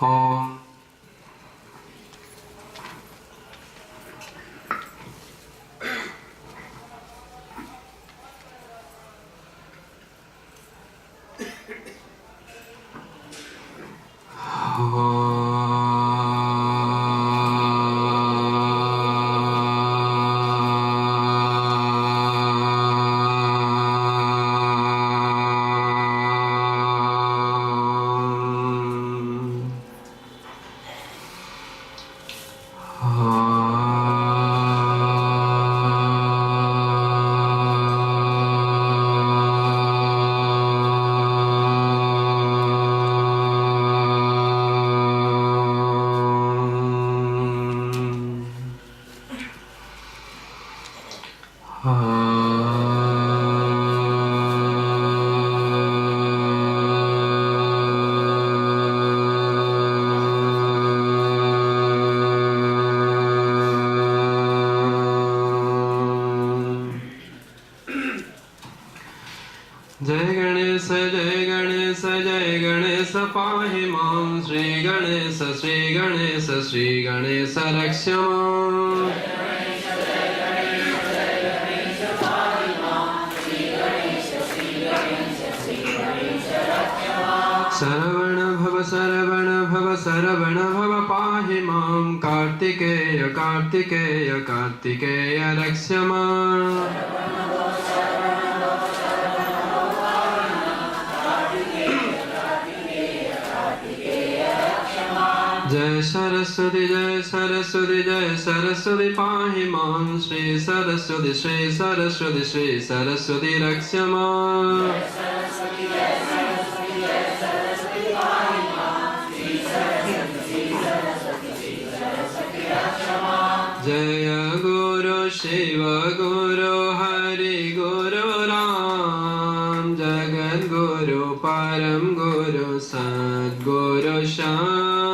ओम पाहि मां श्री गणेश रक्ष मां शरवण भव पाहि मां कार्तिकेय रक्ष मां जय सरस्वती पाहि मां श्री सरस्वती रक्ष मां जय गुरु शिव गुरु हरि गुरु राम जगत गुरु परम गुरु सद्गुरु श्याम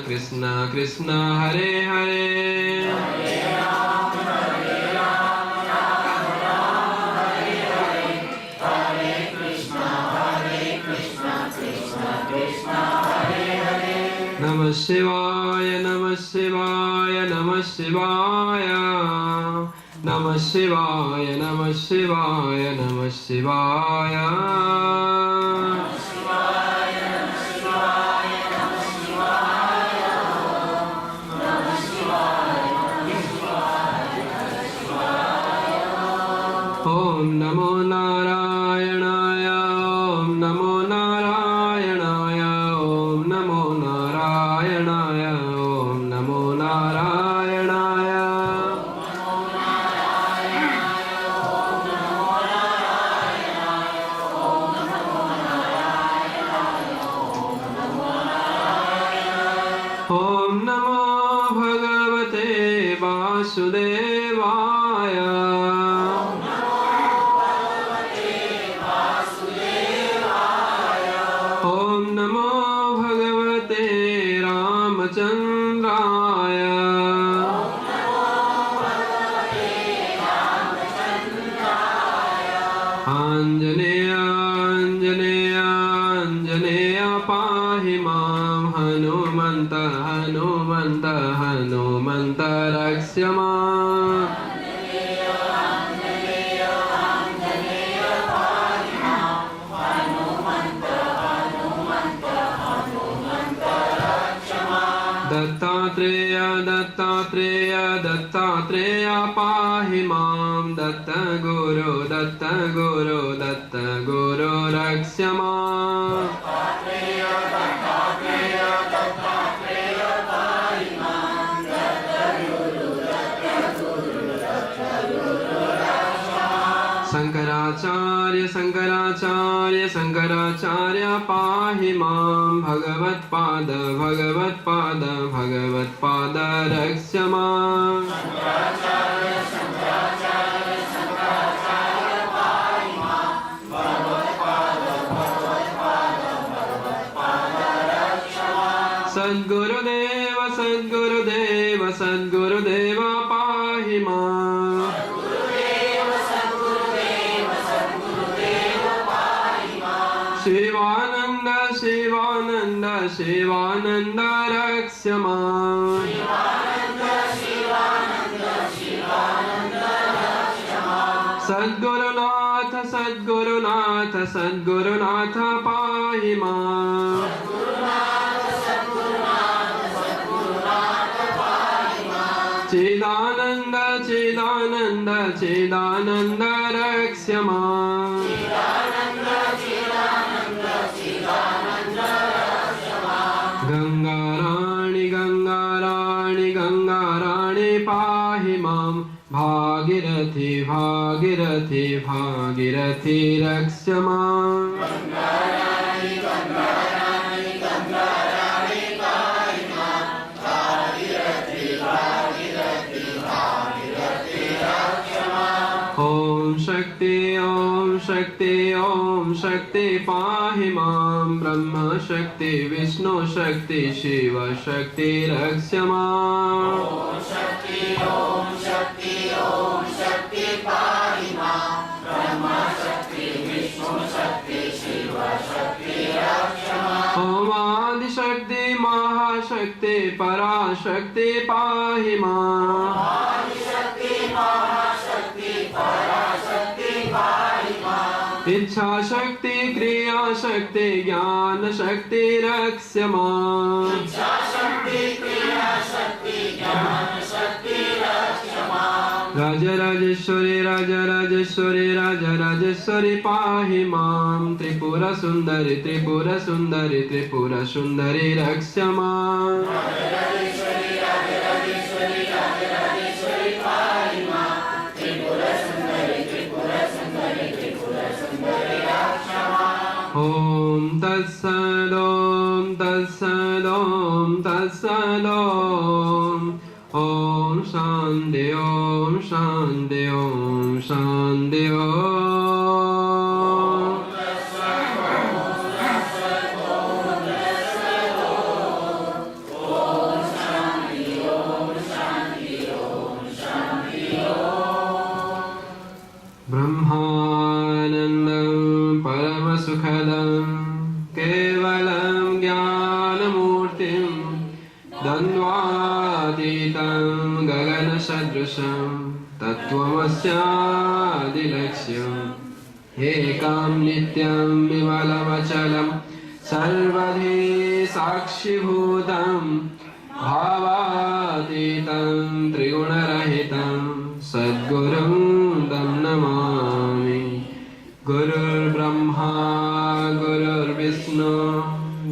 कृष्ण कृष्ण हरे हरे नमः शिवाय नमः शिवाय नमः शिवाय नमः शिवाय नमः शिवाय नमः शिवाय ओम नमो नारायणाय ओम नमो नारायणाय ओम नमो नारायणाय ओम नमो नारायणाय ओम नमो भगवते वासुदेवाय ओम नमो भगवते रामचंद्राय आंजनेय आंजनेय आंजनेय पाहि मां हनुमंत हनुमंत हनुमंत रक्ष मां दत्तात्रेय दत्तात्रेय दत्तात्रेय पाहि मां दत्त गुरु रक्ष मां दत्तात्रेय दत्तात्रेय दत्तात्रेय पाहि शंकराचार्य शंकराचार्य शंकराचार्य पाहि मां भगवत्पाद भगवत्पाद भगवत्पाद रक्ष मां सद्गुरुदेव सद्गुरुदेव सद्गुरुदेव पाहि मां शिवानंद शिवानंद शिवानंद रक्ष मां सद्गुरुनाथ सद्गुरुनाथ सद्गुरुनाथ पाहि मां चिदानंद चिदानंद चिदानंद रक्ष मां गंगाराणि गंगाराणि गंगाराणि पाहि मां भागीरथी भागीरथी भागीरथी रक्ष मां ओम शक्ति पाहि मां ब्रह्म शक्ति विष्णु शक्ति शिव शक्ति रक्ष मां ओम शक्ति पाहि मां ब्रह्म शक्ति विष्णु शक्ति शिव शक्ति रक्ष मां ओम आदिशक्ति महाशक्ति पराशक्ति पाहि मां इच्छा शक्ति क्रिया शक्ति ज्ञान शक्ति रक्ष मां राजराजेश्वरी राजराजेश्वरी राजराजेश्वरी पाहि मां त्रिपुर सुंदरी त्रिपुर सुंदरी रक्ष मां ओम तत्सद ओम तत्सद ओम तत्सद ओम शांति ओम शांति ओम शांति ब्रह्मानंदं परमसुखदं केवलं ज्ञानमूर्तिं द्वन्द्वातीतं गगनसदृशं तत्त्वमस्यादिलक्ष्यम् एकं नित्यं विमलमचलं सर्वधि साक्षिभूतं भावातीतं त्रिगुणरहितं सद्गुरुं तं नमामि गुरुर्ब्रह्मा गुरुर्विष्णु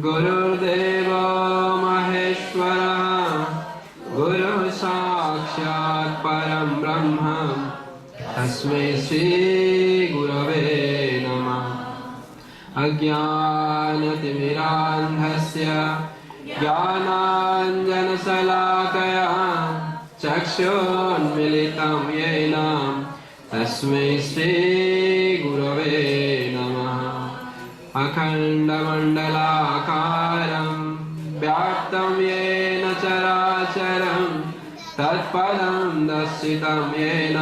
गुरुर्देव महेश्वरः गुरुः साक्षात् परं ब्रह्म तस्मै श्री गुरवे नमः अज्ञानतिमिरान्धस्य ज्ञानाञ्जनशलाकया चक्षुन्मिलितं येन तस्मै श्री गुरवे नमः अखण्डमण्डलाकारं व्याप्तं येन चराचरं तत्पदं दर्शितं येन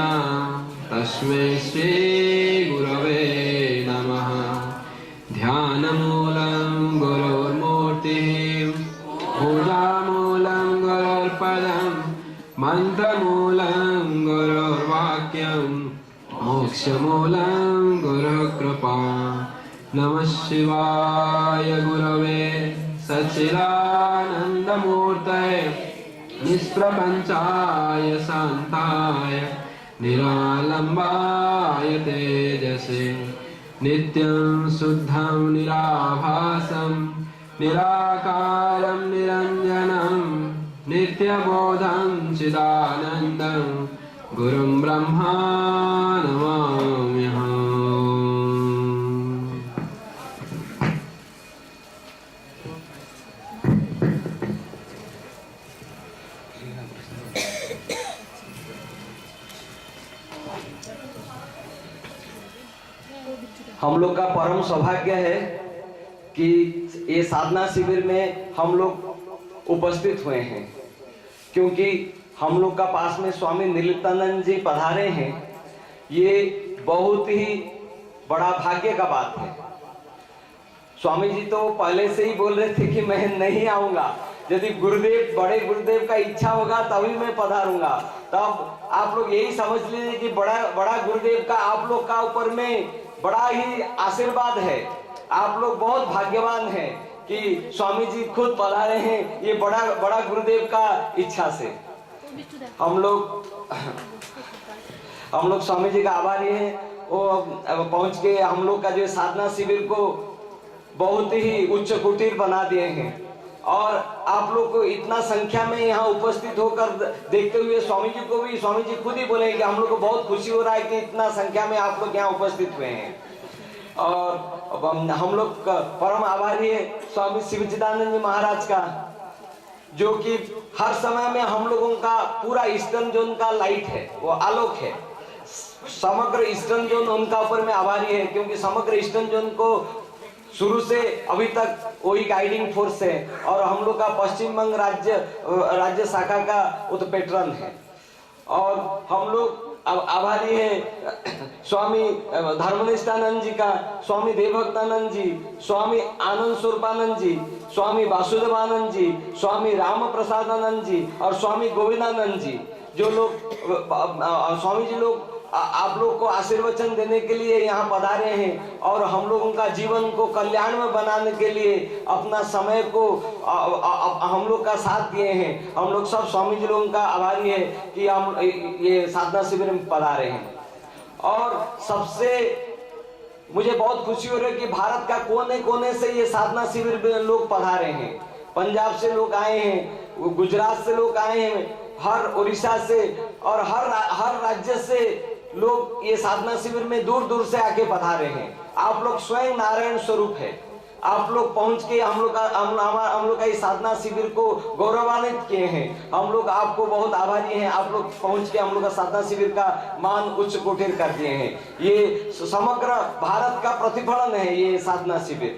तस्मै श्री गुरवे नमः ध्यानमूलं गुरोर्मूर्तिः पूजामूलं गुरोर्पदं मन्त्रमूलं गुरोर्वाक्यं मोक्षमूलं गुरुकृपा नमः शिवाय गुरवे सच्चिदानन्दमूर्तये निष्प्रपञ्चाय शान्ताय निरालम्बाय तेजसे नित्यं शुद्धं निराभासं निराकारं निरञ्जनं नित्यबोधं चिदानन्दं गुरुं ब्रह्मा नमाम्यहम् हम लोग का परम सौभाग्य है कि ये साधना शिविर में हम लोग उपस्थित हुए हैं, क्योंकि हम लोग का पास में स्वामी नीलतानंद जी पधारे हैं। ये बहुत ही बड़ा भाग्य का बात है। स्वामी जी तो पहले से ही बोल रहे थे कि मैं नहीं आऊंगा, यदि गुरुदेव, बड़े गुरुदेव का इच्छा होगा तभी मैं पधारूंगा। तब आप लोग यही समझ लीजिए कि बड़ा गुरुदेव का आप लोग का ऊपर में बड़ा ही आशीर्वाद है। आप लोग बहुत भाग्यवान हैं कि स्वामी जी खुद पधारे हैं, ये बड़ा गुरुदेव का इच्छा से। हम लोग स्वामी जी का आभारी हैं। वो पहुंच के हम लोग का जो साधना शिविर को बहुत ही उच्च कुटीर बना दिए हैं, और आप लोग को इतना संख्या में यहाँ उपस्थित होकर देखते हुए स्वामी जी को भी, स्वामी जी खुद ही बोले कि हम लोग को बहुत खुशी हो रहा है कि इतना संख्या में आप लोग यहाँ उपस्थित हुए हैं। और हम लोग परम आभारी है स्वामी शिवचिदानंद जी महाराज का, जो कि हर समय में हम लोगों का पूरा ईस्टर्न जोन का लाइट है, वो आलोक है। समग्र ईस्टर्न जोन उनका ऊपर में आभारी है, क्योंकि समग्र ईस्टर्न जोन को शुरू से अभी तक वही गाइडिंग फोर्स है, और हम लोग का पश्चिम बंग राज्य शाखा का वो तो पैटर्न है। और हम लोग आभारी है स्वामी धर्मनिष्ठानंद जी का, स्वामी देवभक्तानंद जी, स्वामी आनंद स्वरूपानंद जी, स्वामी वासुदेवानंद जी, स्वामी राम प्रसादानंद जी और स्वामी गोविंदानंद जी, जो लोग स्वामी जी लोग आप लोग को आशीर्वचन देने के लिए यहाँ पधारे हैं, और हम लोगों का जीवन को कल्याण में बनाने के लिए अपना समय को हम लोग का साथ दिए हैं। हम लोग सब स्वामी जी लोगों का आभारी है कि हम ये साधना शिविर में पधारे हैं। और सबसे मुझे बहुत खुशी हो रही है कि भारत का कोने कोने से ये साधना शिविर में लोग पधारे हैं। पंजाब से लोग आए हैं, गुजरात से लोग आए हैं, हर उड़ीसा से और हर राज्य से लोग ये साधना शिविर में दूर दूर से आके पधारे हैं। आप लोग स्वयं नारायण स्वरूप है। आप लोग पहुंच के हम लोग का इस साधना शिविर को गौरवान्वित किए हैं। हम लोग आपको बहुत आभारी हैं। आप लोग पहुंच के हम लोग का साधना शिविर का मान उच्च कोटिर कर दिए हैं। ये समग्र भारत का प्रतिफलन है ये साधना शिविर।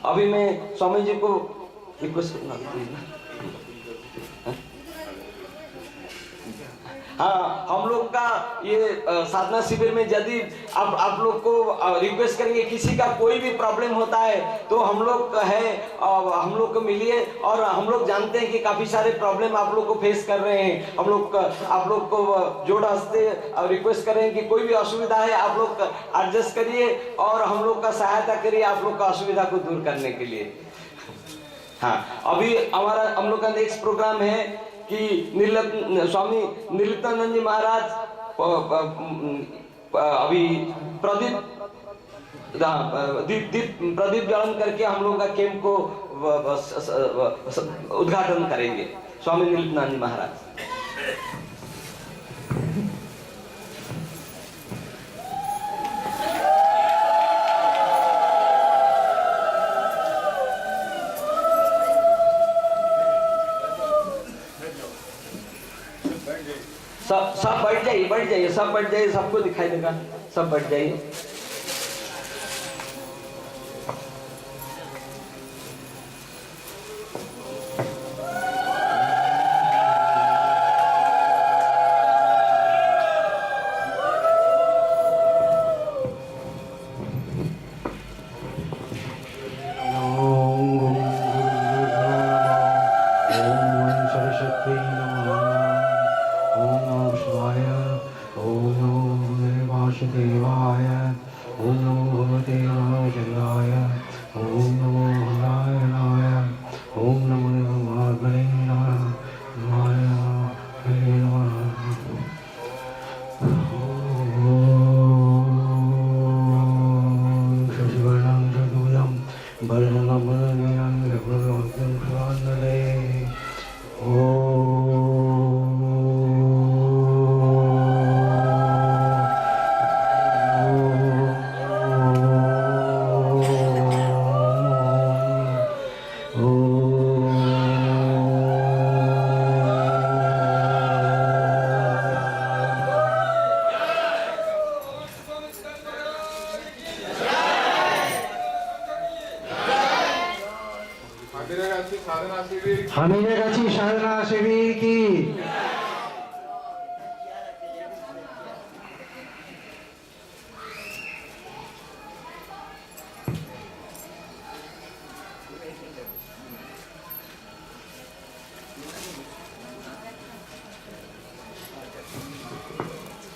अभी मैं स्वामी जी को रिक्वेस्ट करना, हाँ, हम लोग का ये साधना शिविर में यदि आप लोग को रिक्वेस्ट करेंगे, किसी का कोई भी प्रॉब्लम होता है तो हम लोग है, हम लोग को मिलिए। और हम लोग जानते हैं कि काफी सारे प्रॉब्लम आप लोग को फेस कर रहे हैं। हम लोग आप लोग को जोड़ हंसते रिक्वेस्ट करें कि कोई भी असुविधा है आप लोग एडजस्ट करिए और हम लोग का सहायता करिए आप लोग का असुविधा को दूर करने के लिए। हाँ, अभी हम लोग का नेक्स्ट प्रोग्राम है कि स्वामी नीलतानंद जी महाराज अभी प्रदीप ज्वलन करके हम लोग का कैंप को उद्घाटन करेंगे स्वामी नीलतानंद जी महाराज। सब बैठ जाइए, सब बैठ जाइए, सबको दिखाई देगा, सब बैठ जाइए। Devaaya हमीरगंज साधना शिविर की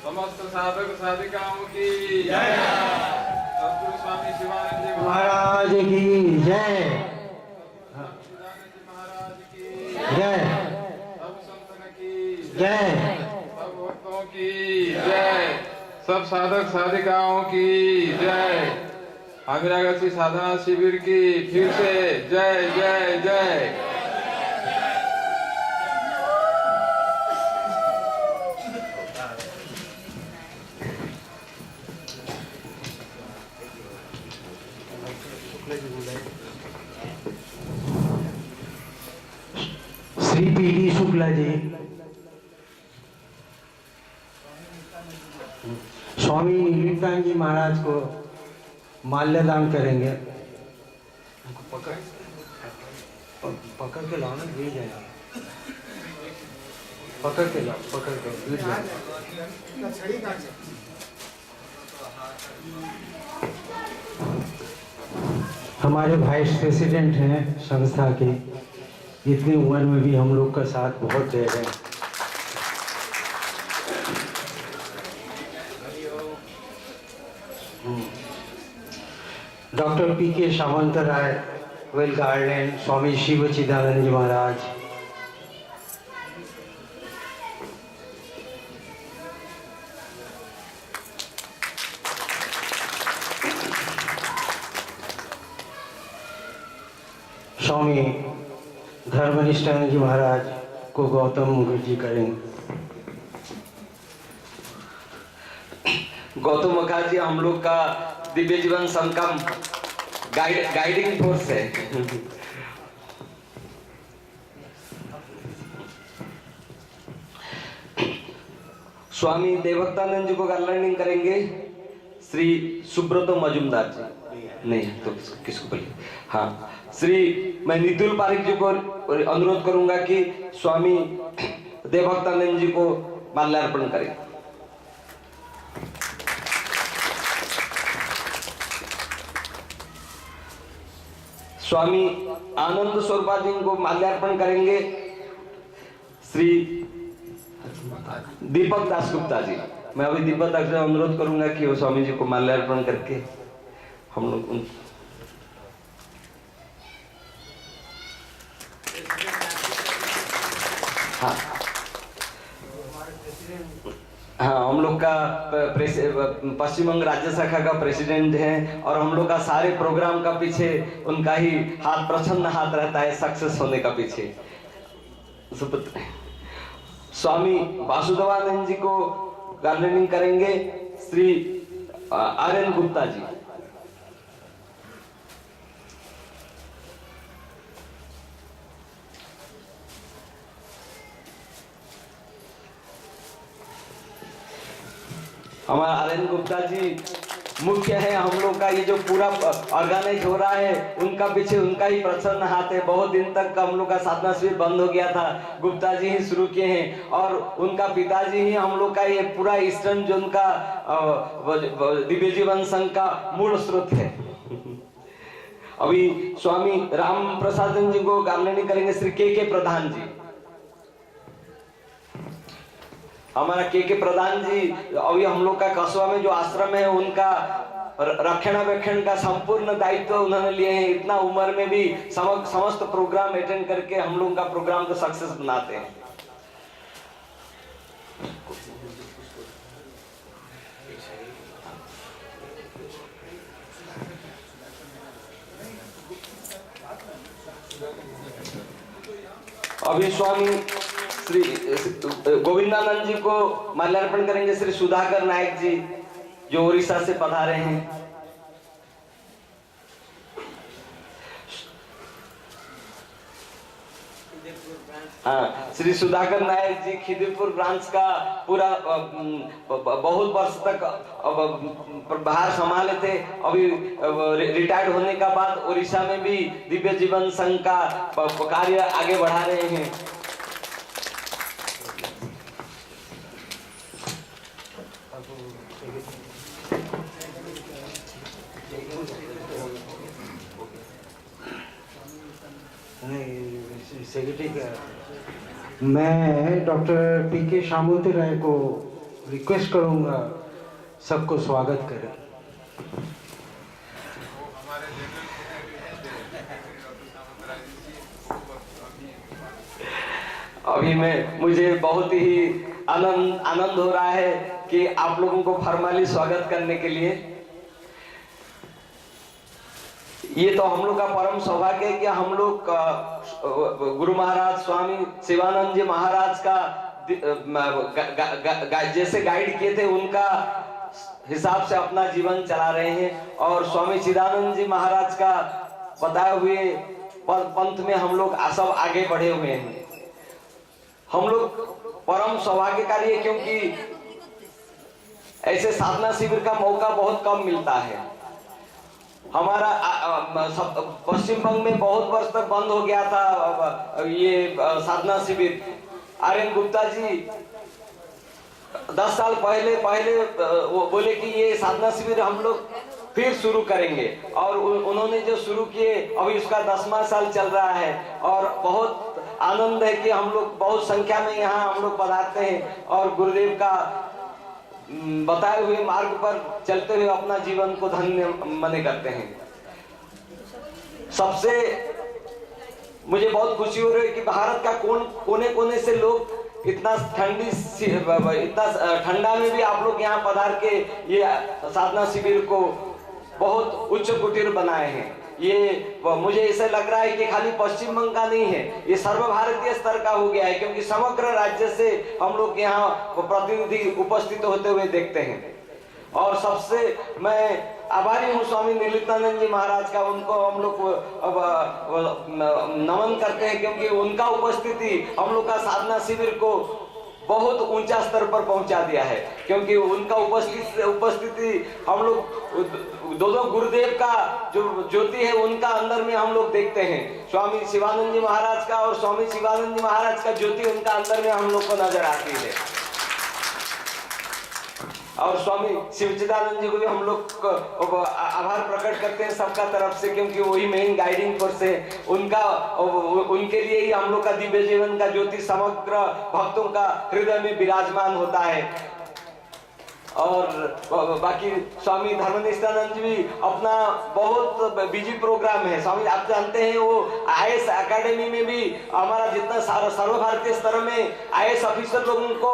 समस्त साधक साधिकाओं की जय। सतगुरु स्वामी शिवानंद जी महाराज की जय सच्चिदानंद जी महाराज की जय सब संतन की जय सब भक्तों की जय। सब साधक साधिकाओं की जय। हमीरगंज साधना शिविर की फिर से जय जय जय। श्री पीडी शुक्ला जी स्वामी नीलकंठ जी महाराज को माल्यादान करेंगे। पकड़ के लाओ ना, गिर जाएगा। पकड़ के लाओ, पकड़ के गिर जाएगा। हमारे वाइस प्रेसिडेंट हैं संस्था के, इतनी उम्र में भी हम लोग का साथ बहुत दे रहे हैं। डॉक्टर पी.के. सावंतराय, वेल गार्डन, स्वामी शिव चिदानंद जी महाराज, स्वामी धर्मनिष्ठानंद जी महाराज को गौतम मुखर्जी करेंगे। गौतम मुखर्जी हम लोग का दिव्य जीवन संघ का गाइडिंग फोर्स है। स्वामी देवभक्तानंद जी को गार्लैंडिंग करेंगे श्री सुब्रतो मजुमदार जी। नहीं तो किसको बोलिए? हाँ, मैं नितुल पारिक जी को अनुरोध करूंगा कि स्वामी देवभक्तानंद जी को माल्यार्पण करें। स्वामी आनंद स्वरूपा जी को माल्यार्पण करेंगे श्री दीपक दासगुप्ता जी। मैं अभी दीपक दास से अनुरोध करूंगा कि वो स्वामी जी को माल्यार्पण करके हम लोग हाँ, हम लोग का पश्चिम बंग राज्य शाखा का प्रेसिडेंट है और हम लोग का सारे प्रोग्राम का पीछे उनका ही हाथ, प्रसन्न हाथ रहता है सक्सेस होने का पीछे। स्वामी वासुदेवानंद जी को गार्लैंडिंग करेंगे श्री आर्यन गुप्ता जी। हमारा आर्यन गुप्ता जी मुख्य है। हम लोग का ये जो पूरा ऑर्गेनाइज हो रहा है उनका पीछे उनका ही प्रसन्न हाथ है। बहुत दिन तक हम लोग का साधना शिविर बंद हो गया था, गुप्ता जी ही शुरू किए हैं और उनका पिताजी ही हम लोग का ये पूरा ईस्टर्न जो उनका दिव्य जीवन संघ का मूल स्रोत है। अभी स्वामी राम प्रसाद जी को गार्लैंडिंग करेंगे श्री के प्रधान जी। हमारा के प्रधान जी अभी हम लोग का कस्बा में जो आश्रम है उनका रक्षणावेक्षण का संपूर्ण दायित्व उन्होंने लिए हैं। इतना उम्र में भी समस्त प्रोग्राम अटेंड करके हम लोग का प्रोग्राम को सक्सेस बनाते हैं। अभी स्वामी श्री गोविंदानंद जी को माल्यार्पण करेंगे श्री सुधाकर नायक जी जो उड़ीसा से पधारे हैं। हाँ, श्री सुधाकर नायक जी खिदिरपुर ब्रांच का पूरा बहुत वर्ष तक भार संभाले थे। अभी रिटायर्ड होने का बाद उड़ीसा में भी दिव्य जीवन संघ का कार्य आगे बढ़ा रहे हैं। मैं डॉक्टर पी.के. शामूर्ति राय को रिक्वेस्ट करूंगा सबको स्वागत करें। अभी मुझे बहुत ही आनंद हो रहा है कि आप लोगों को फॉर्मली स्वागत करने के लिए। ये तो हम लोग का परम सौभाग्य है कि हम लोग गुरु महाराज स्वामी शिवानंद जी महाराज का जैसे गाइड किए थे उनका हिसाब से अपना जीवन चला रहे हैं और स्वामी चिदानंद जी महाराज का बताए हुए पंथ में हम लोग सब आगे बढ़े हुए हैं। हम लोग परम सौभाग्यकारी है क्योंकि ऐसे साधना शिविर का मौका बहुत कम मिलता है। हमारा पश्चिम बंग में बहुत वर्ष तक बंद हो गया था ये साधना शिविर। आर्यन गुप्ता जी 10 साल पहले वो बोले कि ये साधना शिविर हम लोग फिर शुरू करेंगे और उन्होंने जो शुरू किए अभी उसका 10वां साल चल रहा है और बहुत आनंद है कि हम लोग बहुत संख्या में यहाँ हम लोग पधारते हैं और गुरुदेव का बताए हुए मार्ग पर चलते हुए अपना जीवन को धन्य मने करते हैं। सबसे मुझे बहुत खुशी हो रही है कि भारत का कोने कोने से लोग इतना ठंडा में भी आप लोग यहाँ पधार के ये साधना शिविर को बहुत उच्च कुटीर बनाए हैं। ये मुझे ऐसा लग रहा है कि खाली पश्चिम बंग का नहीं है, ये सर्वभारतीय स्तर का हो गया है क्योंकि समग्र राज्य से हम लोग यहाँ प्रतिनिधि उपस्थित होते हुए देखते हैं। और सबसे मैं आभारी हूँ स्वामी नीलितानंद जी महाराज का, उनको हम लोग नमन करते हैं क्योंकि उनका उपस्थिति हम लोग का साधना शिविर को बहुत ऊंचा स्तर पर पहुंचा दिया है। क्योंकि उनका उपस्थिति हम लोग दो गुरुदेव का जो ज्योति है उनका अंदर में हम लोग देखते हैं। स्वामी शिवानंद जी महाराज का और स्वामी शिवानंद जी महाराज का ज्योति उनका अंदर में हम लोग को नजर आती है। और स्वामी शिवचिदानंद जी को भी हम लोग आभार प्रकट करते हैं सबका तरफ से क्योंकि वही मेन गाइडिंग फोर्स है। उनके लिए ही हम लोग का दिव्य जीवन का ज्योति समग्र भक्तों का हृदय में विराजमान होता है। और बाकी स्वामी धर्मनिष्ठानंद जी भी अपना बहुत बिजी प्रोग्राम है। स्वामी आप जानते हैं वो IAS एकेडमी में भी हमारा जितना सर्वभारतीय स्तर में IAS ऑफिसर लोगों को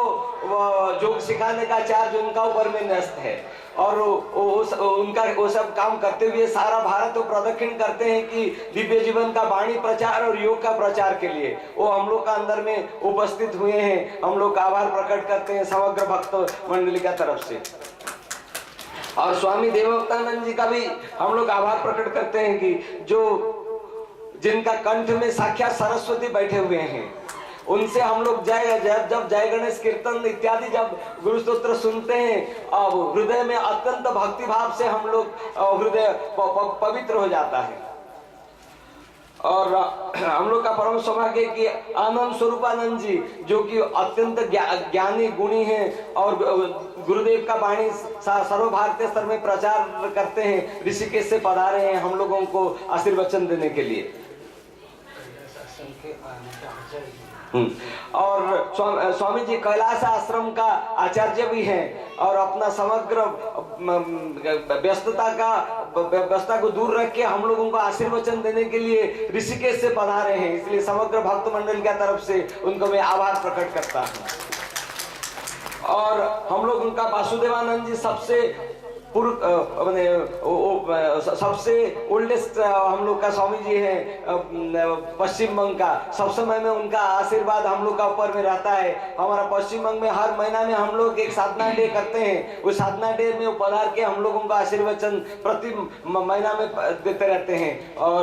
योग सिखाने का चार्ज उनका ऊपर में न्यस्त है और उनका वो सब काम करते हुए सारा भारत को प्रदक्षिण करते हैं कि दिव्य जीवन का वाणी प्रचार और योग का प्रचार के लिए वो हम लोग का अंदर में उपस्थित हुए हैं। हम लोग आभार प्रकट करते हैं समग्र भक्त मंडली का तरफ से। और स्वामी देवभक्तानंद जी का भी हम लोग आभार प्रकट करते हैं कि जिनका कंठ में साक्षात सरस्वती बैठे हुए हैं, उनसे हम लोग जब जय गणेश कीर्तन इत्यादि जब गुरु स्तोत्र सुनते हैं अब हृदय में अत्यंत भक्ति भाव से हम लोग हृदय पवित्र हो जाता है। और हम लोग का परम सौभाग्य कि आनंद स्वरूपानंद जी जो कि अत्यंत ज्ञानी गुणी हैं और गुरुदेव का वाणी सर्वभारतीय स्तर में प्रचार करते हैं, ऋषिकेश से पधारे हैं हम लोगों को आशीर्वचन देने के लिए। और स्वामी जी कैलाश आश्रम का आचार्य भी हैं और अपना समग्र व्यस्तता को दूर रख के हम लोगों को आशीर्वचन देने के लिए ऋषिकेश से पधारे हैं। इसलिए समग्र भक्त मंडल की तरफ से उनको मैं आभार प्रकट करता हूँ। और हम लोग उनका वासुदेवानंद जी सबसे ओल्डेस्ट हम लोग का स्वामी जी हैं पश्चिम बंग का। सब समय में उनका आशीर्वाद हम लोग का ऊपर में रहता है। हमारा पश्चिम बंग में हर महीना में हम लोग एक साधना डे करते हैं। उस साधना डे में पधार के हम लोगों का आशीर्वचन प्रति महीना में देते रहते हैं। और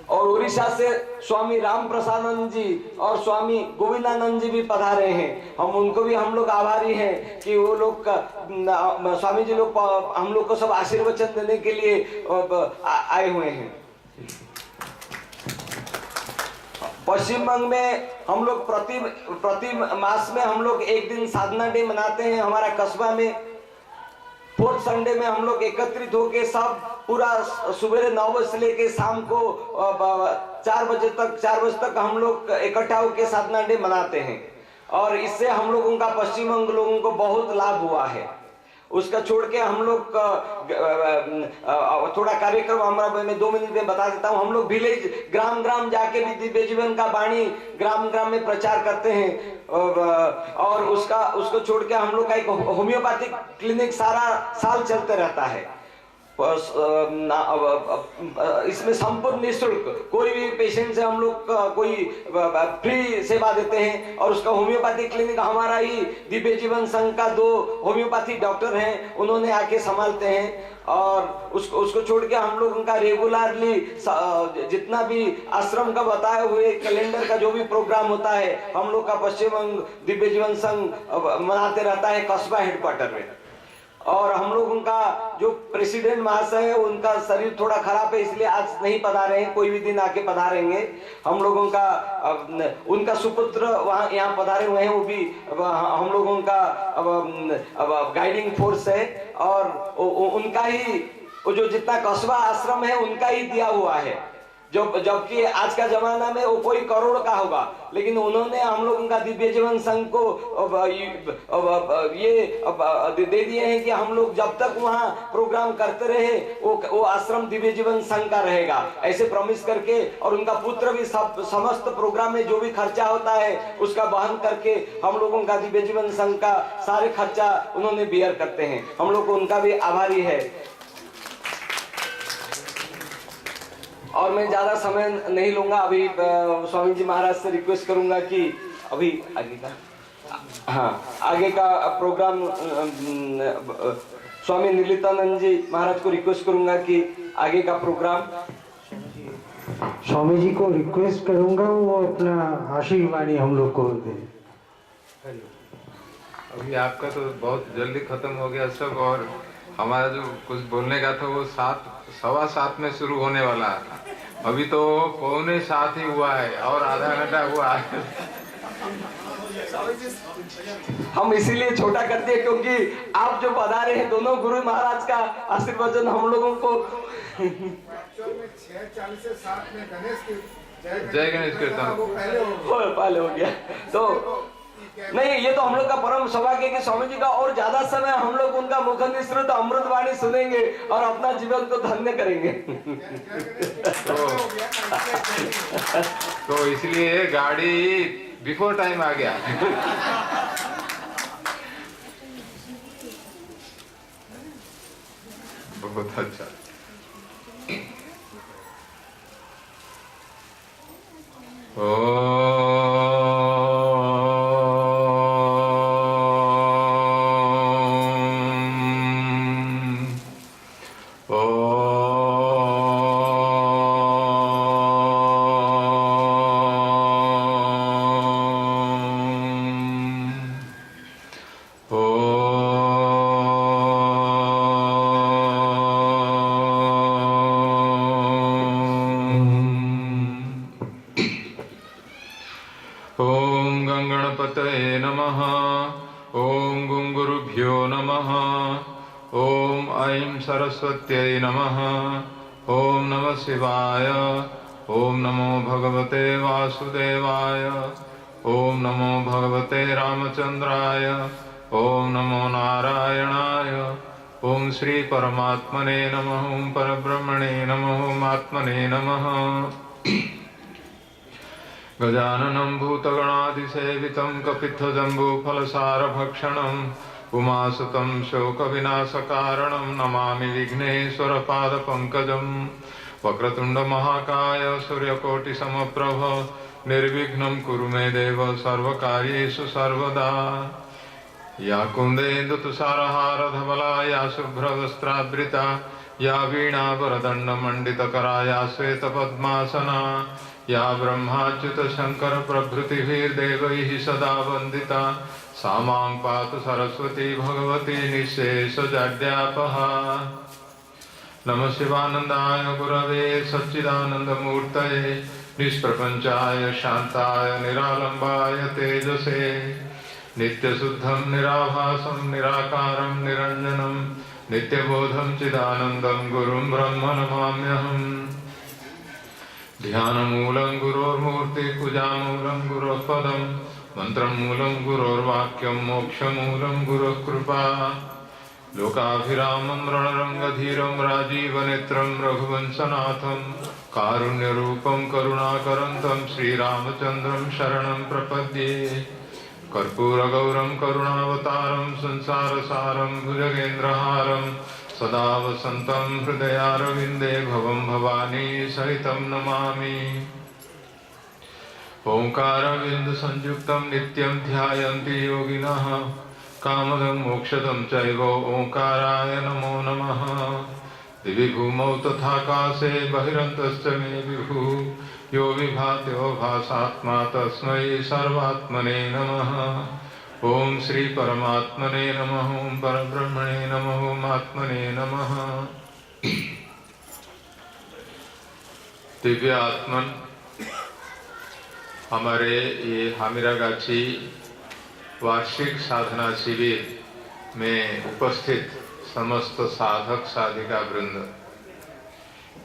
और उड़ीसा से स्वामी राम प्रसादानंद जी और स्वामी गोविंदानंद जी भी पधारे हैं। हम उनको भी हम लोग आभारी हैं कि वो लोग स्वामी जी लोग हम लोग को सब आशीर्वचन देने के लिए आए हुए हैं। पश्चिम बंग में हम लोग प्रति मास में हम लोग एक दिन साधना डे मनाते हैं। हमारा कस्बा में 4th संडे में हम लोग एकत्रित होके सब पूरा सुबह 9 बजे से लेके शाम को 4 बजे तक हम लोग इकट्ठा होकर साधना डे मनाते हैं और इससे हम लोगों का पश्चिम बंग लोगों को बहुत लाभ हुआ है। उसका छोड़ के हम लोग थोड़ा कार्यक्रम हमारा मैं 2 मिनट में बता देता हूँ। हम लोग विलेज ग्राम जाके भी दिव्य जीवन का वाणी ग्राम में प्रचार करते हैं और उसको छोड़ के हम लोग का एक होम्योपैथिक क्लिनिक सारा साल चलते रहता है। इसमें संपूर्ण निःशुल्क कोई भी पेशेंट से हम लोग कोई फ्री सेवा देते हैं और उसका होम्योपैथी क्लिनिक हमारा ही दिव्य जीवन संघ का 2 होम्योपैथी डॉक्टर हैं, उन्होंने आके संभालते हैं। और उसको छोड़ के हम लोग उनका रेगुलरली जितना भी आश्रम का बताए हुए कैलेंडर का जो भी प्रोग्राम होता है हम लोग का पश्चिम बंग दिव्य जीवन संघ मनाते रहता है कस्बा हेडक्वार्टर में। और हम लोग उनका जो प्रेसिडेंट महाशय है उनका शरीर थोड़ा खराब है इसलिए आज नहीं पधारे हैं, कोई भी दिन आके पधारेंगे। हम लोगों का उनका सुपुत्र वहाँ यहाँ पधारे हुए हैं, वो भी हम लोगों का गाइडिंग फोर्स है और उनका ही जो जितना कस्बा आश्रम है उनका ही दिया हुआ है। जबकि आज का जमाना में वो कोई करोड़ का होगा, लेकिन उन्होंने हम लोगों का दिव्य जीवन संघ को ये दे दिए हैं कि हम लोग जब तक वहाँ प्रोग्राम करते रहे वो आश्रम दिव्य जीवन संघ का रहेगा, ऐसे प्रॉमिस करके। और उनका पुत्र भी समस्त प्रोग्राम में जो भी खर्चा होता है उसका वहन करके हम लोगों का दिव्य जीवन संघ का सारे खर्चा उन्होंने बियर करते हैं। हम लोग उनका भी आभारी है। और मैं ज्यादा समय नहीं लूंगा, अभी स्वामी जी महाराज से रिक्वेस्ट करूंगा कि अभी आगे का प्रोग्राम स्वामी नीलितानंद जी महाराज को रिक्वेस्ट करूंगा कि आगे का प्रोग्राम स्वामी जी को रिक्वेस्ट करूंगा वो अपना आशीर्वाणी हम लोग को दे। अभी आपका तो बहुत जल्दी खत्म हो गया सब, और हमारा जो कुछ बोलने का था वो 7:15 में शुरू होने वाला था। अभी तो 6:45 ही हुआ है और आधा घंटा हुआ है। हम इसीलिए छोटा करते हैं क्योंकि आप जो पधारे हैं दोनों गुरु महाराज का आशीर्वचन हम लोगों को 6:40 से 7 में गणेश की जय गणेश कीर्तन पहले हो गया। तो नहीं, ये तो हम लोग का परम सौभाग्य है कि स्वामी जी का और ज्यादा समय हम लोग उनका मुख निसृत अमृतवाणी सुनेंगे और अपना जीवन को धन्य करेंगे। तो इसलिए गाड़ी बिफोर टाइम आ गया। बहुत अच्छा। ओम गंगणपतये नमः। ओम गुंगुरुभ्यो नमः। ओम ऐं सरस्वत्यै नमः। ओम नमः शिवाय। ओम नमो भगवते वासुदेवाय। ओम नमो भगवते रामचंद्राय। ओम नमो नारायणाय। ओम श्री परमात्मने नमः। ओम परब्रह्मणे नमः। ओम आत्मने नमः। गजाननं भूतगणादिसेवितं कपित्थजम्बूफलसारभक्षणम् उमासुतं शोकविनाशकारणं नमामि विघ्नेश्वरपादपङ्कजम्। वक्रतुण्डमहाकाय सूर्यकोटिसमप्रभ निर्विघ्नं कुरु मे देव सर्वकार्येषु सर्वदा। या कुन्देन्दुतुषारहारधवला या शुभ्रवस्त्रावृता या वीणा वरदंड मंडितकरा या श्वेत पद्मासना या ब्रह्माच्युत शंकर प्रभृतिभिर्देवैः सदा वंदिता सा मां पातु सरस्वती भगवती निःशेषजाड्यापहा। नमः शिवानंदाय गुरवे सच्चिदानंदमूर्तये निष्प्रपंचाय शांताय निरालंबाय तेजसे नित्यशुद्धं निराभासं निराकारं निरंजनं नित्यबोधं चिदानंदं गुरुं ब्रह्म नमाम्यहम्। ध्यानमूलं गुरोर्मूर्ति पूजामूलं गुरोः पदं मंत्रमूलं गुरोर्वाक्यं मोक्षमूलं गुरोः कृपा। लोकाभिरामं रणरंगधीरं राजीवनेत्रं रघुवंशनाथं कारुण्यरूपं करुणाकरं तं श्रीरामचन्द्रं शरणं प्रपद्ये। कर्पूरगौरं करुणावतारं संसारसारं भुजगेन्द्रहारं सदा वसन्तं हृदयारविन्दे भवं भवानी सहितं नमामि। ओंकारविन्दुसंयुक्तं नित्यं ध्यायन्ति योगिनः कामदं मोक्षदं चैव ओंकाराय नमो नमः। दिवि भूमौ तथाकाशे बहिरन्तश्च मे विभुः यो विभात्यो भासात्मा तस्मै सर्वात्मने नमः। ओम श्री परमात्मने नमः। ओम परब्रह्मणे नमः। ओम आत्मने नमः। दिव्य आत्मन हमारे ये हामिरागाछी वार्षिक साधना शिविर में उपस्थित समस्त साधक साधिका वृंद,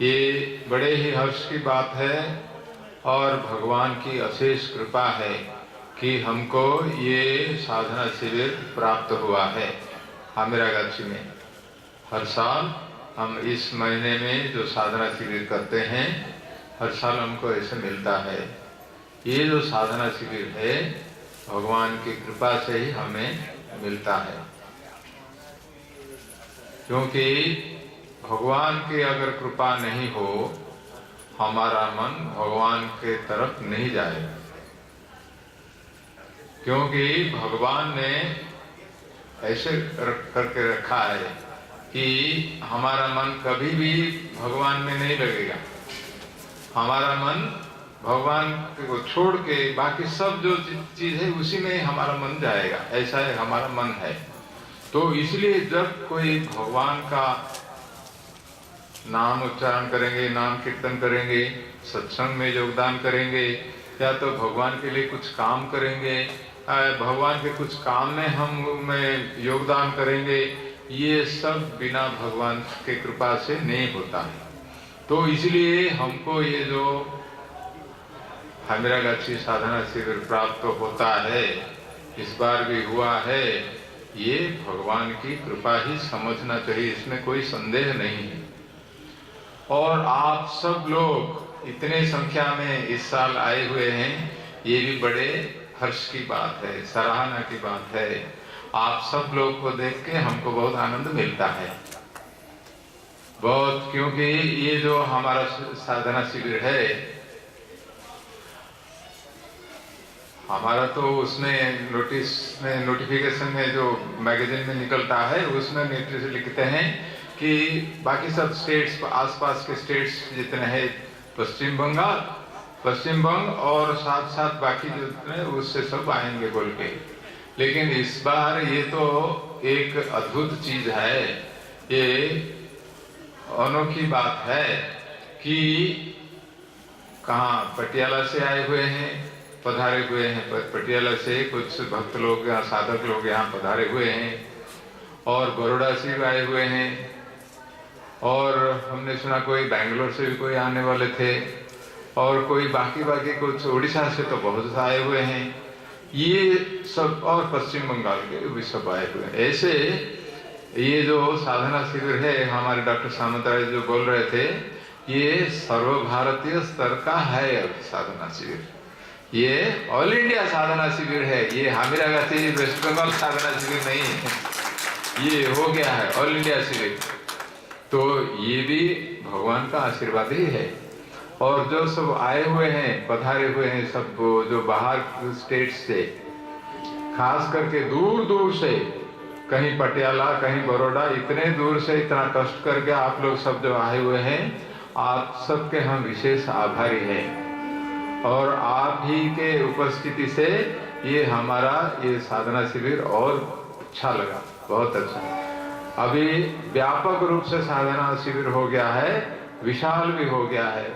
ये बड़े ही हर्ष की बात है और भगवान की अशेष कृपा है कि हमको ये साधना शिविर प्राप्त हुआ है हामिरागाछी में। हर साल हम इस महीने में जो साधना शिविर करते हैं, हर साल हमको ऐसे मिलता है। ये जो साधना शिविर है भगवान की कृपा से ही हमें मिलता है, क्योंकि भगवान की अगर कृपा नहीं हो हमारा मन भगवान के तरफ नहीं जाएगा, क्योंकि भगवान ने ऐसे करके रखा है कि हमारा मन कभी भी भगवान में नहीं लगेगा। हमारा मन भगवान को छोड़ के बाकी सब जो चीज है उसी में हमारा मन जाएगा, ऐसा है हमारा मन है। तो इसलिए जब कोई भगवान का नाम उच्चारण करेंगे, नाम कीर्तन करेंगे, सत्संग में योगदान करेंगे या तो भगवान के लिए कुछ काम करेंगे, भगवान के कुछ काम में हम योगदान करेंगे, ये सब बिना भगवान के कृपा से नहीं होता है। तो इसलिए हमको ये जो हामिरागाछी साधना शिविर प्राप्त होता है, इस बार भी हुआ है, ये भगवान की कृपा ही समझना चाहिए, इसमें कोई संदेह नहीं है। और आप सब लोग इतने संख्या में इस साल आए हुए हैं, ये भी बड़े हर्ष की बात है, सराहना की बात है। आप सब लोग को देख के हमको बहुत आनंद मिलता है, बहुत, क्योंकि ये जो हमारा साधना शिविर है, हमारा तो उसमें नोटिस में नोटिफिकेशन में जो मैगजीन में निकलता है उसमें नोटिस लिखते हैं कि बाकी सब स्टेट्स, आसपास के स्टेट्स जितने हैं, पश्चिम बंग और साथ साथ बाकी जितने उससे सब आएंगे बोल के। लेकिन इस बार ये तो एक अद्भुत चीज है, ये अनोखी बात है कि कहाँ पटियाला से आए हुए हैं, पधारे हुए हैं, पटियाला से कुछ भक्त लोग, साधक लोग यहाँ पधारे हुए हैं, और बड़ौदा से भी आए हुए हैं, और हमने सुना कोई बैंगलोर से भी कोई आने वाले थे, और कोई बाकी कुछ उड़ीसा से तो बहुत आए हुए हैं, ये सब, और पश्चिम बंगाल के भी सब आए हुए हैं। ऐसे ये जो साधना शिविर है, हमारे डॉक्टर सामंतराय जो बोल रहे थे, ये सर्वभारतीय स्तर का है साधना शिविर, ये ऑल इंडिया साधना शिविर है, ये हामिरागाछी वेस्ट बंगाल साधना शिविर नहीं है, ये हो गया है ऑल इंडिया शिविर। तो ये भी भगवान का आशीर्वाद ही है। और जो सब आए हुए हैं, पधारे हुए हैं, सब जो बाहर स्टेट से, खास करके दूर दूर से कहीं पटियाला, कहीं बड़ौदा, इतने दूर से इतना कष्ट करके आप लोग सब जो आए हुए हैं, आप सबके हम विशेष आभारी हैं। और आप ही के उपस्थिति से ये हमारा ये साधना शिविर और अच्छा लगा, बहुत अच्छा। अभी व्यापक रूप से साधना शिविर हो गया है, विशाल भी हो गया है।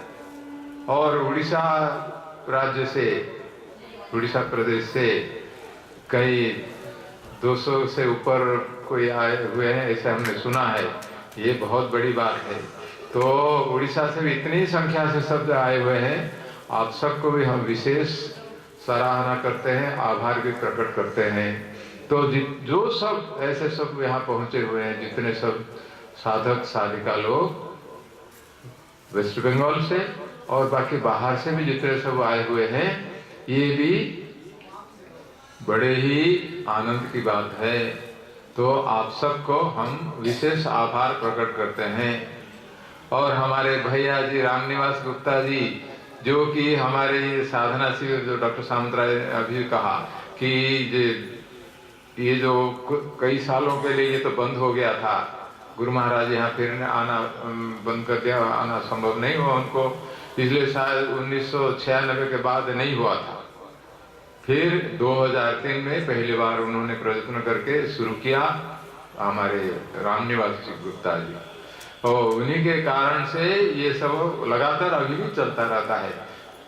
और उड़ीसा राज्य से, उड़ीसा प्रदेश से कई 200 से ऊपर कोई आए हुए हैं, ऐसे हमने सुना है। ये बहुत बड़ी बात है। तो उड़ीसा से भी इतनी संख्या से शब्द आए हुए हैं। आप सबको भी हम विशेष सराहना करते हैं, आभार भी प्रकट करते हैं। तो जो सब ऐसे सब यहाँ पहुंचे हुए हैं, जितने सब साधक साधिका लोग वेस्ट बंगाल से और बाकी बाहर से भी जितने सब आए हुए हैं, ये भी बड़े ही आनंद की बात है। तो आप सबको हम विशेष आभार प्रकट करते हैं। और हमारे भैया जी रामनिवास गुप्ता जी, जो कि हमारे ये साधना शिविर, जो डॉक्टर सामंतराय ने अभी कहा कि ये जो कई सालों के लिए ये तो बंद हो गया था, गुरु महाराज यहाँ फिर आना बंद कर दिया, आना संभव नहीं हुआ उनको, इसलिए शायद 1996 के बाद नहीं हुआ था। फिर 2003 में पहली बार उन्होंने प्रयत्न करके शुरू किया, हमारे रामनिवास जी गुप्ता जी, और उन्हीं के कारण से ये सब लगातार अभी भी चलता रहता है।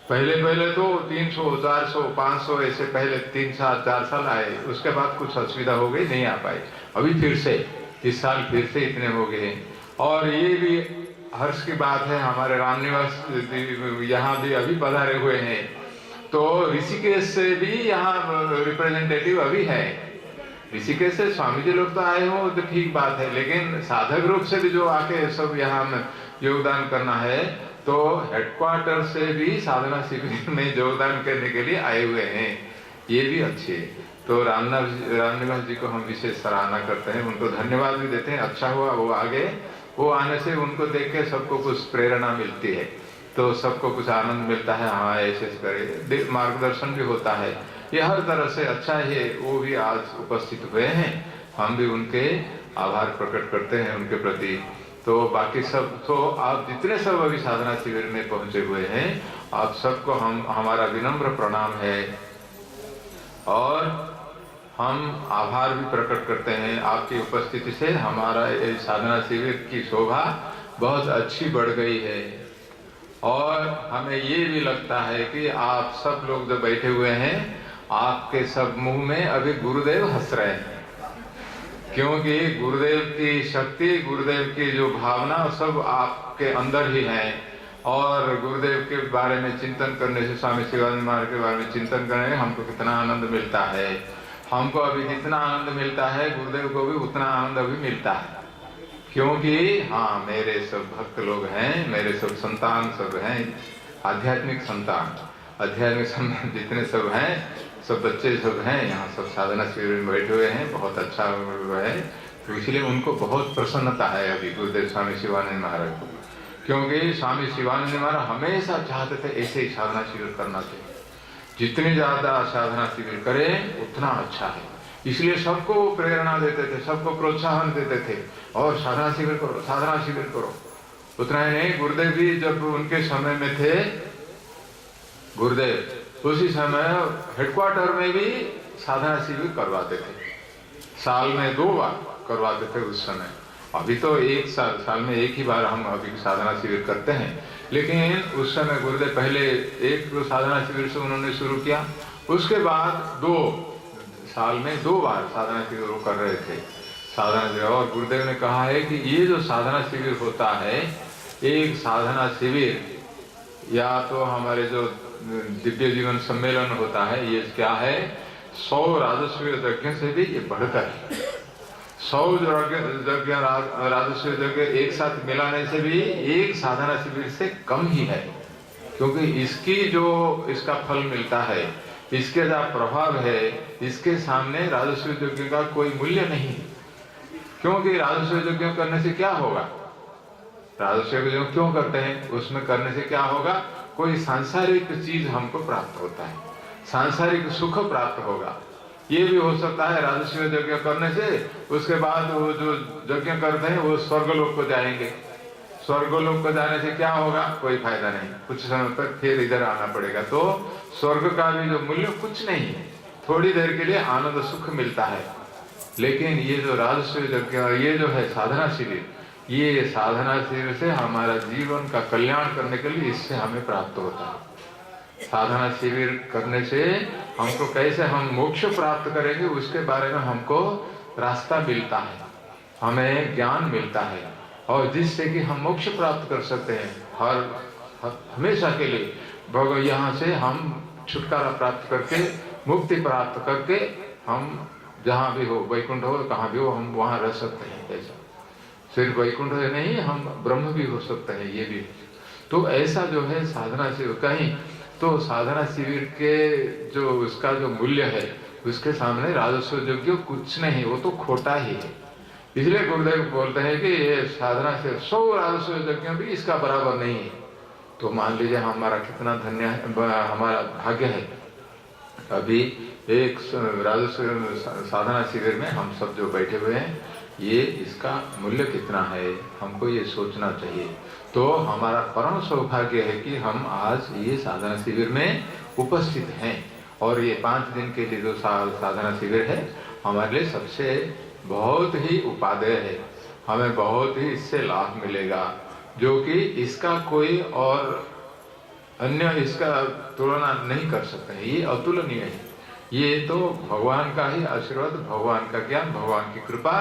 पहले तो 300, 400, 500 ऐसे पहले 3 साल 4 साल आए, उसके बाद कुछ असुविधा हो गई, नहीं आ पाए। अभी फिर से इस साल फिर से इतने हो गए। और ये भी हर्ष की बात है, हमारे रामनिवास यहाँ भी अभी पधारे हुए हैं। तो ऋषिकेश से भी यहाँ रिप्रेजेंटेटिव अभी है। ऋषिकेश से स्वामी जी लोग तो आए हो तो ठीक बात है, लेकिन साधक रूप से भी जो आके सब यहाँ योगदान करना है, तो हेडक्वार्टर से भी साधना शिविर में योगदान करने के लिए आए हुए हैं, ये भी अच्छे। तो रामनिवास जी को हम विशेष सराहना करते हैं, उनको धन्यवाद भी देते हैं। अच्छा हुआ वो आगे, वो आने से उनको देख के सबको कुछ प्रेरणा मिलती है, तो सबको कुछ आनंद मिलता है। हाँ ऐसे करे, मार्गदर्शन भी होता है, ये हर तरह से अच्छा है। वो भी आज उपस्थित हुए हैं, हम भी उनके आभार प्रकट करते हैं उनके प्रति। तो बाकी सब, तो आप जितने सब अभी साधना शिविर में पहुंचे हुए हैं, आप सबको हमारा विनम्र प्रणाम है। और हम आभार भी प्रकट करते हैं, आपकी उपस्थिति से हमारा ये साधना शिविर की शोभा बहुत अच्छी बढ़ गई है। और हमें ये भी लगता है कि आप सब लोग जो बैठे हुए हैं, आपके सब मुंह में अभी गुरुदेव हंस रहे हैं, क्योंकि गुरुदेव की शक्ति, गुरुदेव की जो भावना सब आपके अंदर ही है। और गुरुदेव के बारे में चिंतन करने से, स्वामी शिवानंद महाराज के बारे में चिंतन करने में हमको कितना आनंद मिलता है। हमको अभी जितना आनंद मिलता है, गुरुदेव को भी उतना आनंद अभी मिलता है। क्योंकि हाँ, मेरे सब भक्त लोग हैं, मेरे सब संतान सब हैं, आध्यात्मिक संतान, आध्यात्मिक संतान जितने सब हैं, सब बच्चे सब हैं, यहाँ सब साधना शिविर में बैठे हुए हैं, बहुत अच्छा है। तो इसलिए उनको बहुत प्रसन्नता है अभी गुरुदेव स्वामी शिवानंद महाराज को, क्योंकि स्वामी शिवानंद महाराज हमेशा चाहते थे ऐसे ही साधना शिविर करना चाहिए। जितनी ज्यादा साधना शिविर करें उतना अच्छा है, इसलिए सबको प्रेरणा देते थे, सबको प्रोत्साहन देते थे, और साधना शिविर करो, साधना शिविर करो। उतना ही नहीं, गुरुदेव भी जब उनके समय में थे, गुरुदेव उसी समय हेडक्वार्टर में भी साधना शिविर करवाते थे, साल में 2 बार करवाते थे उस समय। अभी तो एक साल में एक ही बार हम अभी साधना शिविर करते हैं, लेकिन उस समय गुरुदेव पहले एक साधना शिविर से उन्होंने शुरू किया, उसके बाद 2 साल में 2 बार साधना शिविर कर रहे थे साधना शिविर। और गुरुदेव ने कहा है कि ये जो साधना शिविर होता है, एक साधना शिविर या तो हमारे जो दिव्य जीवन सम्मेलन होता है, ये क्या है, 100 राजस्व यज्ञ से भी ये बढ़कर है। 100 यज्ञ राजस्व यज्ञ एक साथ मिलाने से भी एक साधना शिविर से कम ही है, क्योंकि इसका फल मिलता है, इसके जो प्रभाव है, इसके सामने राजस्व यज्ञ का कोई मूल्य नहीं। क्योंकि राजस्व यज्ञ करने से क्या होगा, राजस्व यज्ञ क्यों करते हैं, उसमें करने से क्या होगा, कोई सांसारिक चीज हमको प्राप्त होता है, सांसारिक सुख प्राप्त होगा। ये भी हो सकता है राजस्व यज्ञ करने से उसके बाद वो जो यज्ञ करते हैं वो स्वर्गलोक को जाएंगे। स्वर्गलोक को जाने से क्या होगा, कोई फायदा नहीं, कुछ समय तक फिर इधर आना पड़ेगा। तो स्वर्ग का भी जो मूल्य कुछ नहीं है, थोड़ी देर के लिए आनंद सुख मिलता है। लेकिन ये जो राजस्व यज्ञ, ये जो है साधना शिविर, ये साधना शिविर से हमारा जीवन का कल्याण करने के लिए इससे हमें प्राप्त होता है। साधना शिविर करने से हमको कैसे हम मोक्ष प्राप्त करेंगे उसके बारे में हमको रास्ता मिलता है, हमें ज्ञान मिलता है, और जिससे कि हम मोक्ष प्राप्त कर सकते हैं हमेशा के लिए। भगवान यहाँ से हम छुटकारा प्राप्त करके, मुक्ति प्राप्त करके, हम जहाँ भी हो, वैकुंठ हो कहाँ भी हो, हम वहाँ रह सकते हैं। ऐसा सिर्फ वैकुंठ है नहीं, हम ब्रह्म भी हो सकते हैं, ये भी। तो ऐसा जो है साधना शिविर कहीं, तो साधना शिविर के जो उसका जो मूल्य है उसके सामने राजस्व यज्ञ कुछ नहीं, वो तो खोटा ही है। इसलिए गुरुदेव बोलते हैं कि ये साधना से 100 राजस्व यज्ञ भी इसका बराबर नहीं है। तो मान लीजिए हमारा कितना धन्य है, हमारा भाग्य है। अभी एक राजस्व साधना शिविर में हम सब जो बैठे हुए हैं, ये इसका मूल्य कितना है हमको ये सोचना चाहिए। तो हमारा परम सौभाग्य है कि हम आज ये साधना शिविर में उपस्थित हैं, और ये 5 दिन के लिए जो साधना शिविर है हमारे लिए सबसे बहुत ही उपादेय है। हमें बहुत ही इससे लाभ मिलेगा, जो कि इसका कोई और अन्य इसका तुलना नहीं कर सकते हैं। ये अतुलनीय है। ये तो भगवान का ही आशीर्वाद, भगवान का ज्ञान, भगवान की कृपा,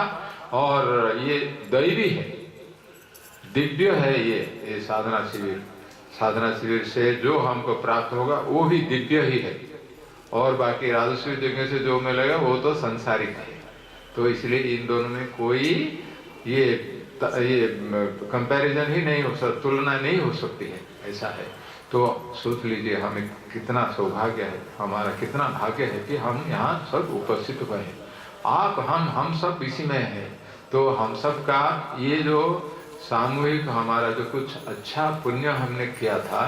और ये दैवी है, दिव्य है। ये साधना शिविर, साधना शिविर से जो हमको प्राप्त होगा वो भी दिव्य ही है, और बाकी राजस्व यज्ञ से जो मिलेगा वो तो सांसारिक है। तो इसलिए इन दोनों में कोई ये कंपैरिजन ही नहीं हो सकता, तुलना नहीं हो सकती है, ऐसा है। तो सोच लीजिए हमें कितना सौभाग्य है, हमारा कितना भाग्य है कि हम यहाँ सब उपस्थित हुए हैं। आप हम सब इसी में हैं। तो हम सब का ये जो सामूहिक हमारा जो कुछ अच्छा पुण्य हमने किया था,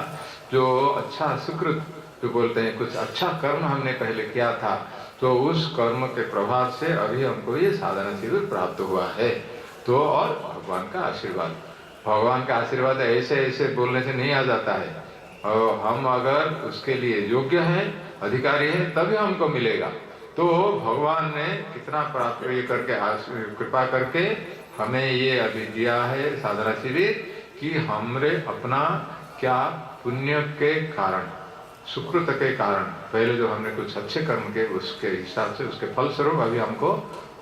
जो अच्छा सुकृत जो बोलते हैं, कुछ अच्छा कर्म हमने पहले किया था, तो उस कर्म के प्रभाव से अभी हमको ये साधना शिविर प्राप्त हुआ है। तो और भगवान का आशीर्वाद, भगवान का आशीर्वाद ऐसे ऐसे बोलने से नहीं आ जाता है, और हम अगर उसके लिए योग्य हैं, अधिकारी हैं, तभी हमको मिलेगा। तो भगवान ने कितना प्राप्त ये करके कृपा करके हमें ये अभी दिया है साधना शिविर, कि हमरे अपना क्या पुण्य के कारण, सुकृत के कारण, पहले जो हमने कुछ अच्छे कर्म के उसके हिसाब से, उसके फल स्वरूप अभी हमको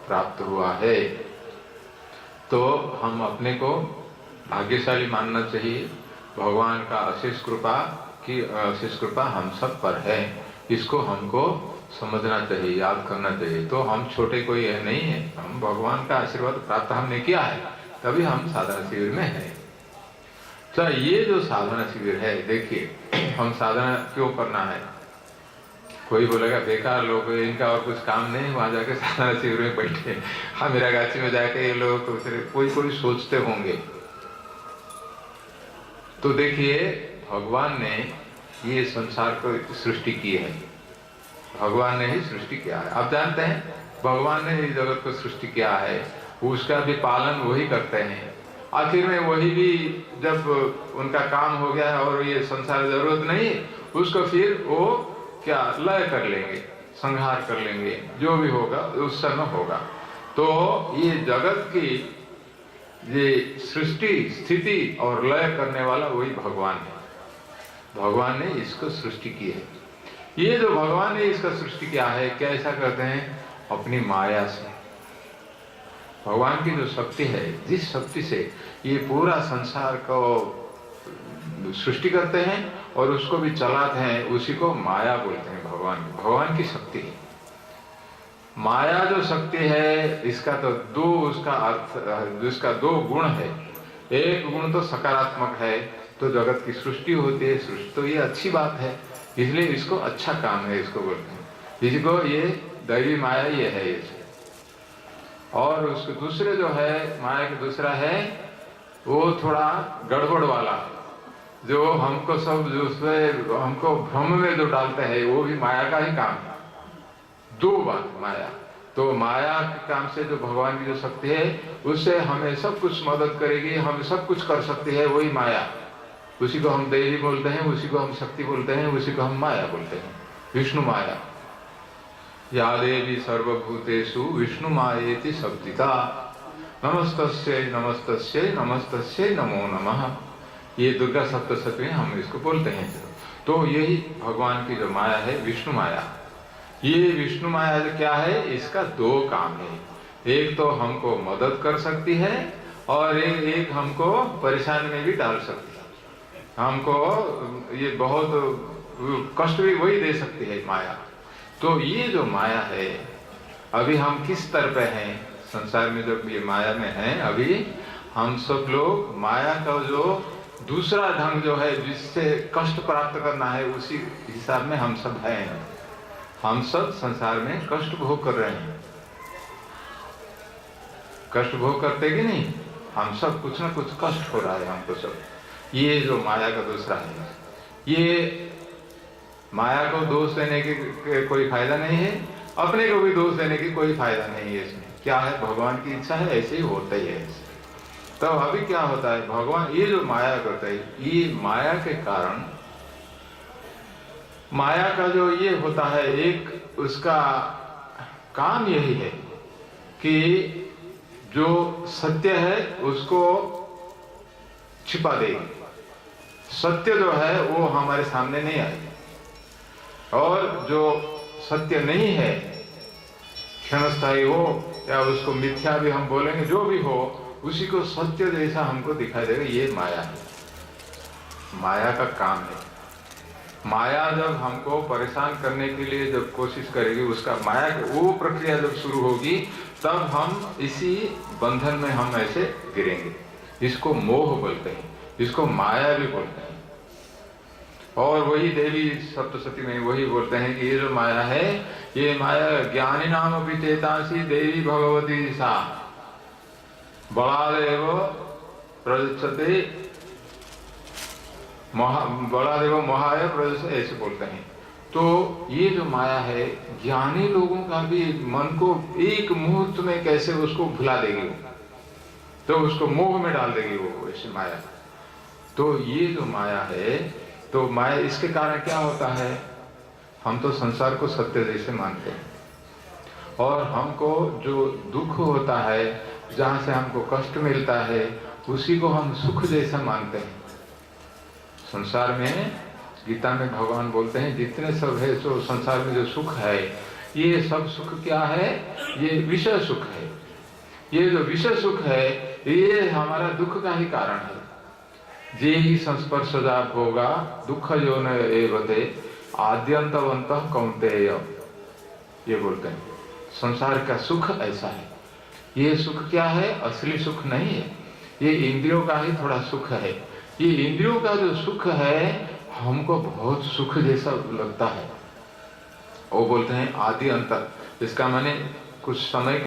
प्राप्त हुआ है। तो हम अपने को भाग्यशाली मानना चाहिए। भगवान का अशेष कृपा की अशेष कृपा हम सब पर है, इसको हमको समझना चाहिए, याद करना चाहिए। तो हम छोटे कोई है नहीं है, हम भगवान का आशीर्वाद प्राप्त हमने किया है, तभी हम साधना शिविर में हैं। तो ये जो साधना शिविर है, देखिए हम साधना क्यों करना है। कोई बोलेगा बेकार लोग, इनका और कुछ काम नहीं, वहां जाके साधना शिविर में बैठे, हाँ मेरा गाछी में जाके ये लोग कोई सोचते होंगे। तो देखिए भगवान ने ये संसार को सृष्टि की है, भगवान ने ही सृष्टि किया है। आप जानते हैं भगवान ने इस जगत को सृष्टि किया है, उसका भी पालन वही करते हैं। आखिर में वही भी जब उनका काम हो गया है और ये संसार जरूरत नहीं, उसको फिर वो क्या लय कर लेंगे, संहार कर लेंगे, जो भी होगा उस समय होगा। तो ये जगत की ये सृष्टि स्थिति और लय करने वाला वही भगवान है। भगवान ने इसको सृष्टि की है। ये जो भगवान ने इसका सृष्टि किया है, क्या ऐसा करते हैं? अपनी माया से। भगवान की जो शक्ति है, जिस शक्ति से ये पूरा संसार को सृष्टि करते हैं और उसको भी चलाते हैं, उसी को माया बोलते हैं। भगवान की शक्ति है। माया जो शक्ति है, इसका तो दो उसका अर्थ, जिसका दो गुण है। एक गुण तो सकारात्मक है, तो जगत की सृष्टि होती है, सृष्टि तो ये अच्छी बात है, इसलिए इसको अच्छा काम है, इसको बोलते हैं। इसको ये दैवी माया ये है ये। और उसके दूसरे जो है माया के दूसरा है, वो थोड़ा गड़बड़ वाला, जो हमको सब जो उसमें हमको भ्रम में जो डालते हैं, वो भी माया का ही काम है। दो बात माया। तो माया के काम से जो भगवान की जो शक्ति है उससे हमें सब कुछ मदद करेगी, हम सब कुछ कर सकती है, वही माया। उसी को हम देवी बोलते हैं, उसी को हम शक्ति बोलते हैं, उसी को हम माया बोलते हैं, विष्णु माया। या देवी सर्वभूतेषु विष्णु मायेति शब्दिता नमस्तस्यै नमस्तस्यै नमस्तस्यै नमो नमः। ये दुर्गा सप्तशती में हम इसको बोलते हैं। तो यही भगवान की जो माया है विष्णु माया। ये विष्णु माया क्या है, इसका दो काम है। एक तो हमको मदद कर सकती है और एक हमको परेशानी में भी डाल सकती है। हमको ये बहुत कष्ट भी वही दे सकती है माया। तो ये जो माया है, अभी हम किस स्तर पे हैं संसार में, जब ये माया में हैं, अभी हम सब लोग माया का जो दूसरा ढंग जो है जिससे कष्ट प्राप्त करना है, उसी हिसाब में हम सब हैं। हम सब संसार में कष्ट भोग कर रहे हैं। कष्ट भोग करते कि नहीं, हम सब कुछ ना कुछ कष्ट हो रहा है हमको सब। ये जो माया का दूसरा है, ये माया को दोष देने के कोई फायदा नहीं है, अपने को भी दोष देने की कोई फायदा नहीं है। इसमें क्या है, भगवान की इच्छा है, ऐसे ही होता ही है। तो अभी क्या होता है, भगवान ये जो माया करता है, ये माया के कारण, माया का जो ये होता है, एक उसका काम यही है कि जो सत्य है उसको छिपा देगी। सत्य जो है वो हमारे सामने नहीं आएगी, और जो सत्य नहीं है, क्षणस्थायी हो या उसको मिथ्या भी हम बोलेंगे, जो भी हो, उसी को सत्य जैसा हमको दिखाई देगा। ये माया है, माया का काम है। माया जब हमको परेशान करने के लिए जब कोशिश करेगी, उसका माया वो प्रक्रिया जब शुरू होगी, तब हम इसी बंधन में हम ऐसे गिरेंगे। इसको मोह बोलते हैं, इसको माया भी बोलते हैं। और वही देवी सप्तशती में वही बोलते हैं कि ये जो माया है, ये माया ज्ञानी नाम अपि चेतांसी देवी भगवती सा बलादेव प्रजते बलादेव महाय प्रजते, ऐसे बोलते हैं। तो ये जो माया है, ज्ञानी लोगों का भी मन को एक मुहूर्त में कैसे उसको भुला देगी वो, तो उसको मोह में डाल देगी वो, ऐसी माया। तो ये जो माया है, तो माया, इसके कारण क्या होता है, हम तो संसार को सत्य जैसे मानते हैं, और हमको जो दुख होता है, जहाँ से हमको कष्ट मिलता है, उसी को हम सुख जैसा मानते हैं। संसार में गीता में भगवान बोलते हैं, जितने सब है जो संसार में जो सुख है, ये सब सुख क्या है, ये विषय सुख है। ये जो विषय सुख है, ये हमारा दुख का ही कारण है। जे ही संस्पर्शजा होगा दुख जो न एवते आद्यंतवंतः कौन्तेय, ये बोलते हैं। संसार का सुख ऐसा है। ये सुख क्या है, असली सुख नहीं है, ये इंद्रियों का ही थोड़ा सुख है। ये इंद्रियों का जो सुख है, हमको बहुत सुख जैसा लगता है। वो बोलते हैं आदि अंत, इसका माने कुछ समय